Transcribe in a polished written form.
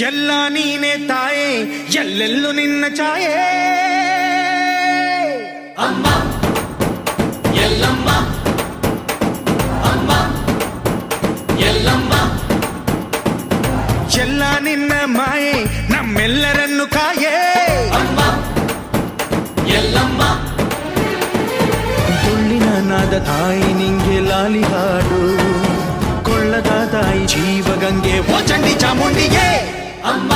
ಎಲ್ಲ ನೀನೆ ತಾಯೇ ಎಲ್ಲೆಲ್ಲೂ ನಿನ್ನ ಛಾಯೆ ಅಮ್ಮ ಎಲ್ಲಮ್ಮ ಅಮ್ಮ ಎಲ್ಲಮ್ಮ ಎಲ್ಲ ನಿನ್ನ ಮಾಯೆ ನಮ್ಮೆಲ್ಲರನ್ನು ಕಾಯೇ ಅಮ್ಮ ಎಲ್ಲಮ್ಮ ತುಳ್ಳಿನ ನಾದ ತಾಯಿ ನಿಂಗೆ ಲಾಲಿ ಹಾಡು ಕೊಳ್ಳದ ತಾಯಿ ಜೀವಗಂಗೆ ಓ ಚಂಡಿ ಚಾಮುಂಡಿಗೆ ಅಮ್ಮ